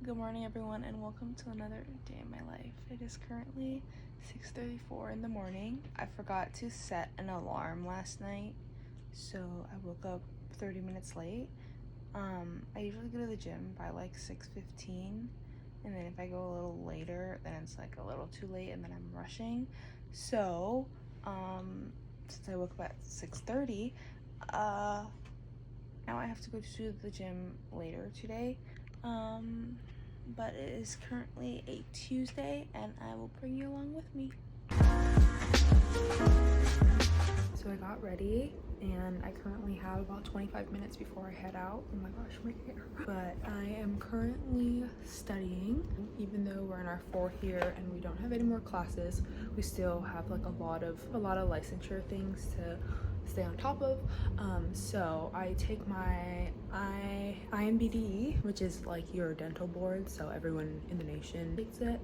Good morning everyone and welcome to another day in my life. It is currently 6:34 in the morning. I forgot to set an alarm last night, so I woke up 30 minutes late. I usually go to the gym by like 6:15, and then if I go a little later then it's like a little too late and then I'm rushing. So since I woke up at 6:30, now I have to go to the gym later today. But it is currently a Tuesday and I will bring you along with me. So I got ready and I currently have about 25 minutes before I head out. Oh my gosh, my hair. But I am currently studying. Even though we're in our 4th year and we don't have any more classes, we still have like a lot of licensure things to stay on top of. So I take my IMBD, which is like your dental board, so everyone in the nation takes it,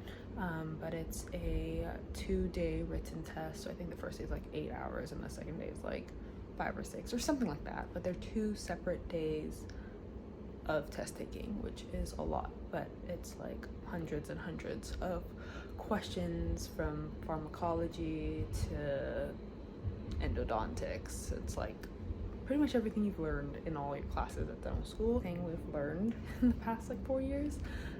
but it's a 2-day written test. So I think the first day is like 8 hours and the second day is like 5 or 6 or something like that, but they're 2 separate days of test taking, which is a lot, but it's like hundreds and hundreds of questions from pharmacology to endodontics. It's like pretty much everything you've learned in all your classes at dental school, thing we've learned in the past like 4 years.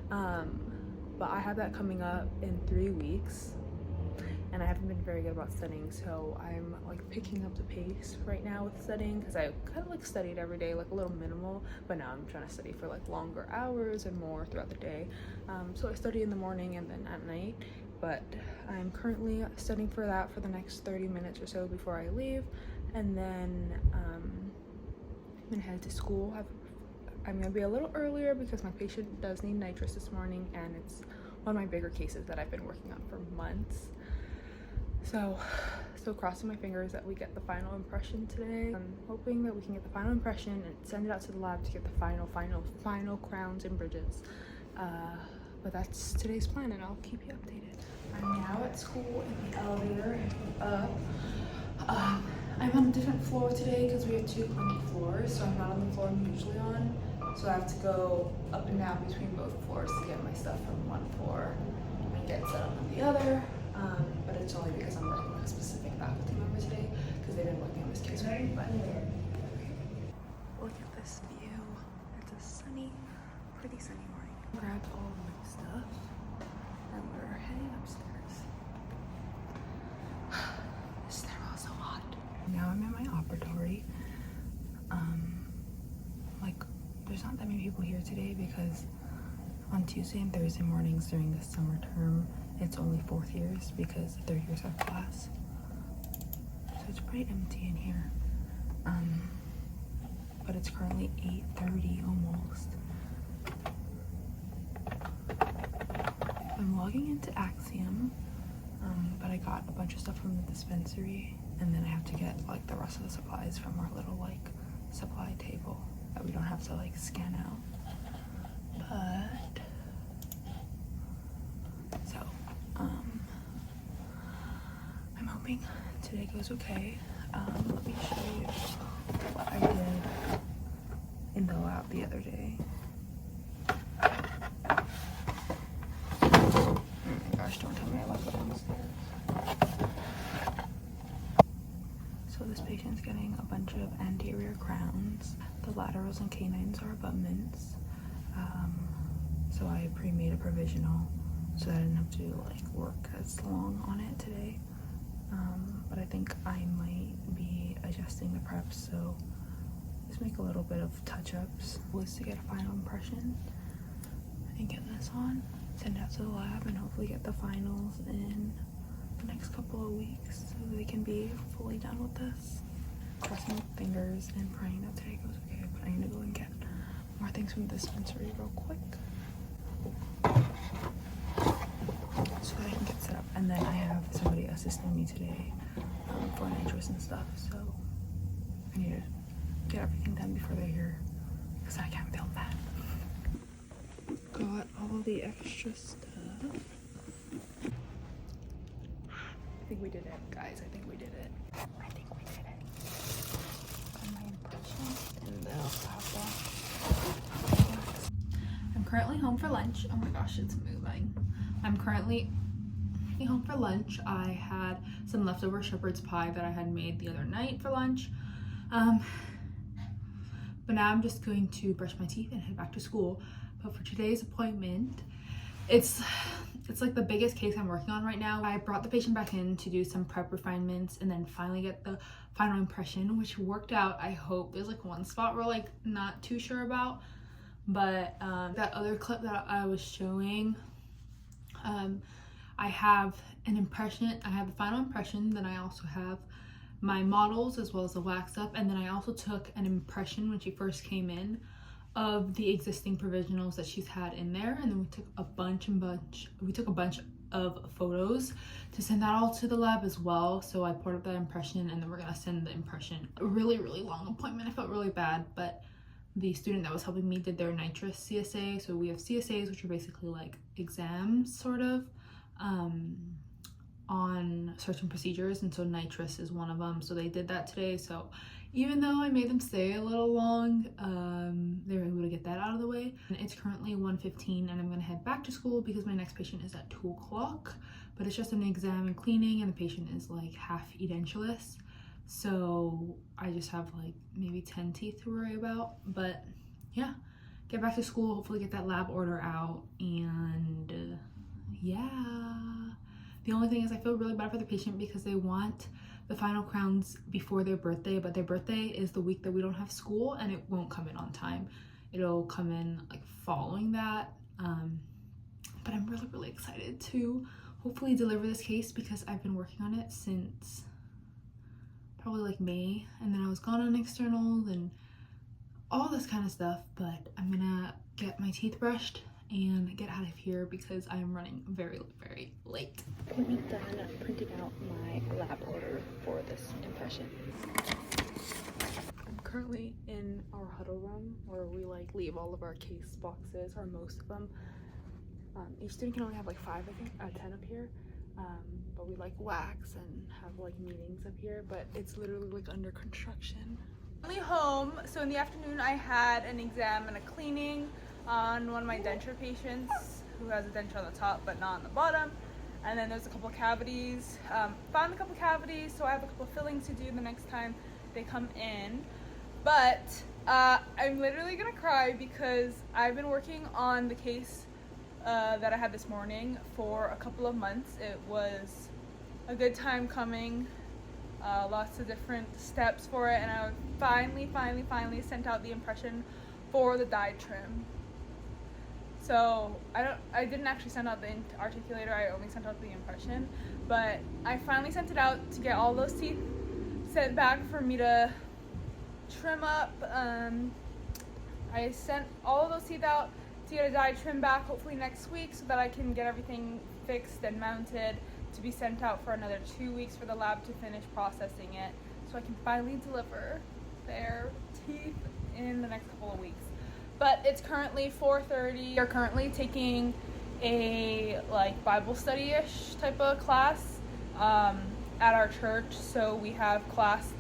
But I have that coming up in 3 weeks and I haven't been very good about studying, so I'm like picking up the pace right now with studying, because I kind of like studied every day, like a little minimal, but now I'm trying to study for like longer hours and more throughout the day. So I study in the morning and then at night, but I'm currently studying for that for the next 30 minutes or so before I leave, and then I'm gonna head to school. I'm gonna be a little earlier because my patient does need nitrous this morning and it's one of my bigger cases that I've been working on for months. So crossing my fingers that we get the final impression today. I'm hoping that we can get the final impression and send it out to the lab to get the final crowns and bridges. But that's today's plan and I'll keep you updated. I'm now at school in the elevator and I'm on a different floor today because we have 2 clinic floors, so I'm not on the floor I'm usually on. So I have to go up and down between both floors to get my stuff from one floor and get set up on the other. But it's only because I'm working with a specific faculty member today because they've been working on this case with me. But look at this view. It's a sunny, pretty sunny morning. Grabbed all of my stuff and we're heading upstairs. This stairwell is so hot. Now I'm in my operatory. Like there's not that many people here today because on Tuesday and Thursday mornings during the summer term, it's only 4th years because the 3rd years have class. So it's pretty empty in here. But it's currently 8:30 almost. I'm logging into Axiom, but I got a bunch of stuff from the dispensary, and then I have to get like the rest of the supplies from our little like supply table that we don't have to like scan out. But so I'm hoping today goes okay. Let me show you what I did in the lab the other day. Oh my gosh, don't tell me I left it downstairs. So this patient's getting a bunch of anterior crowns. The laterals and canines are abutments. So I pre-made a provisional so that I didn't have to like work as long on it today. But I think I might be adjusting the preps, so just make a little bit of touch-ups. Was to get a final impression and get this on, send it out to the lab, and hopefully get the finals in the next couple of weeks so they can be fully done with this. Crossing my fingers and praying that today goes okay, but I need to go and get more things from the dispensary real quick so that I can get set up. And then I have somebody assisting me today for nitrous and stuff, so I need to get everything done before they're here because I can't film that. Got all the extra stuff. I think we did it, guys. I think we did it. I think we did it. And my impression, and then I'll have that. I'm currently home for lunch. Oh my gosh, it's moving. I'm currently home for lunch. I had some leftover shepherd's pie that I had made the other night for lunch. But now I'm just going to brush my teeth and head back to school. But for today's appointment, it's like the biggest case I'm working on right now. I brought the patient back in to do some prep refinements and then finally get the final impression, which worked out, I hope. There's like one spot we're like not too sure about, but that other clip that I was showing, I have an impression, I have the final impression, then I also have my models as well as the wax up, and then I also took an impression when she first came in of the existing provisionals that she's had in there, and then we took a bunch of photos to send that all to the lab as well. So I poured up that impression, and then we're gonna send the impression. A really long appointment. I felt really bad, but the student that was helping me did their nitrous CSA. So we have CSAs, which are basically like exams sort of on certain procedures, and so nitrous is one of them. So they did that today. So even though I made them stay a little long, they were able to get that out of the way. And it's currently 1:15 and I'm gonna head back to school because my next patient is at 2 o'clock, but it's just an exam and cleaning, and the patient is like half edentulous. So I just have like maybe 10 teeth to worry about. But yeah, get back to school, hopefully get that lab order out, and yeah. The only thing is I feel really bad for the patient because they want the final crowns before their birthday, but their birthday is the week that we don't have school, and it won't come in on time. It'll come in like following that. But I'm really excited to hopefully deliver this case because I've been working on it since probably like May, and then I was gone on externals and all this kind of stuff. But I'm gonna get my teeth brushed and get out of here because I am running very late. I'm done printing out my lab order for this impression. I'm currently in our huddle room where we like leave all of our case boxes, or most of them. Each student can only have like 5, I think, 10 up here. But we like wax and have like meetings up here, but it's literally like under construction. Only home, so in the afternoon I had an exam and a cleaning on one of my denture patients who has a denture on the top but not on the bottom, and then there's a couple cavities. Found a couple cavities, so I have a couple fillings to do the next time they come in. But I'm literally gonna cry because I've been working on the case that I had this morning for a couple of months. It was a good time coming, lots of different steps for it, and I finally sent out the impression for the dye trim. So I didn't actually send out the articulator, I only sent out the impression, but I finally sent it out to get all those teeth sent back for me to trim up. I sent all of those teeth out to get a dye trim back hopefully next week so that I can get everything fixed and mounted to be sent out for another 2 weeks for the lab to finish processing it, so I can finally deliver their teeth in the next couple of weeks. But it's currently 4:30. We're currently taking a like Bible study-ish type of class at our church. So we have class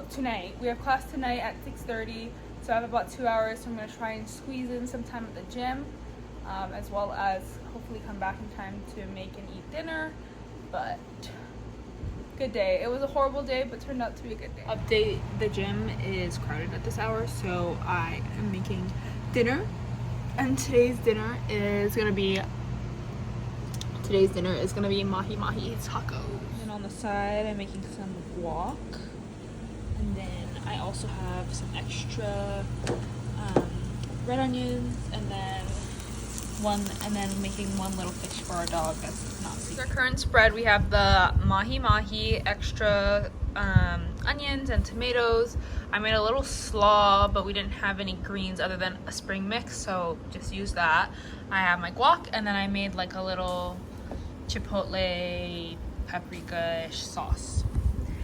tonight. We have class tonight at 6:30. So I have about 2 hours. So I'm gonna try and squeeze in some time at the gym, as well as hopefully come back in time to make and eat dinner. But good day. It was a horrible day, but turned out to be a good day. Update: the gym is crowded at this hour, so I am making dinner, and today's dinner is gonna be mahi mahi taco. And on the side, I'm making some guac, and then I also have some extra red onions, and then making one little fish for our dog that's not sweet. Our current spread, we have the mahi mahi, extra onions and tomatoes. I made a little slaw, but we didn't have any greens other than a spring mix, so just use that. I have my guac, and then I made like a little chipotle paprika-ish sauce.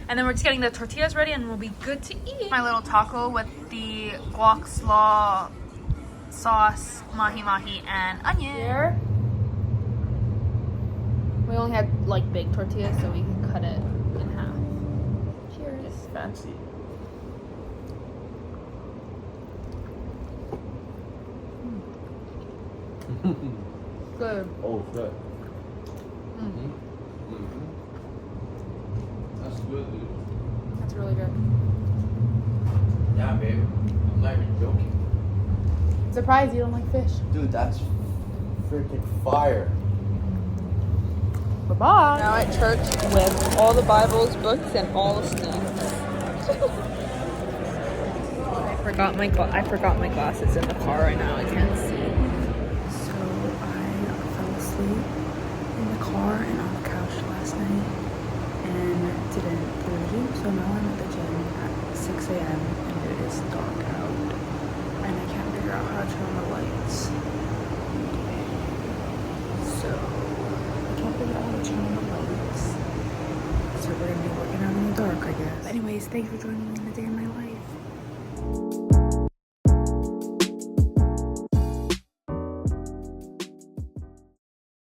And then we're just getting the tortillas ready and we'll be good to eat. My little taco with the guac slaw sauce, mahi mahi, and onion. Here, we only had like big tortillas, so we cut it in half. Cheers. It's fancy. Good. Oh, shit. That's good, dude. That's really good. Yeah, babe. I'm not even joking. Surprised you don't like fish. Dude, that's freaking fire. Bye-bye. Now at church with all the Bibles, books, and all the snacks. I forgot my glasses in the car right now. I can't see. So I fell asleep in the car and on the couch last night and didn't go to the gym. So now I'm at the gym at 6 a.m. and it is dark out and I can't figure out how to turn on the lights. So I can't figure out how to turn on the lights. So we're gonna be working out in the dark, I guess. Anyways, thank you for joining me.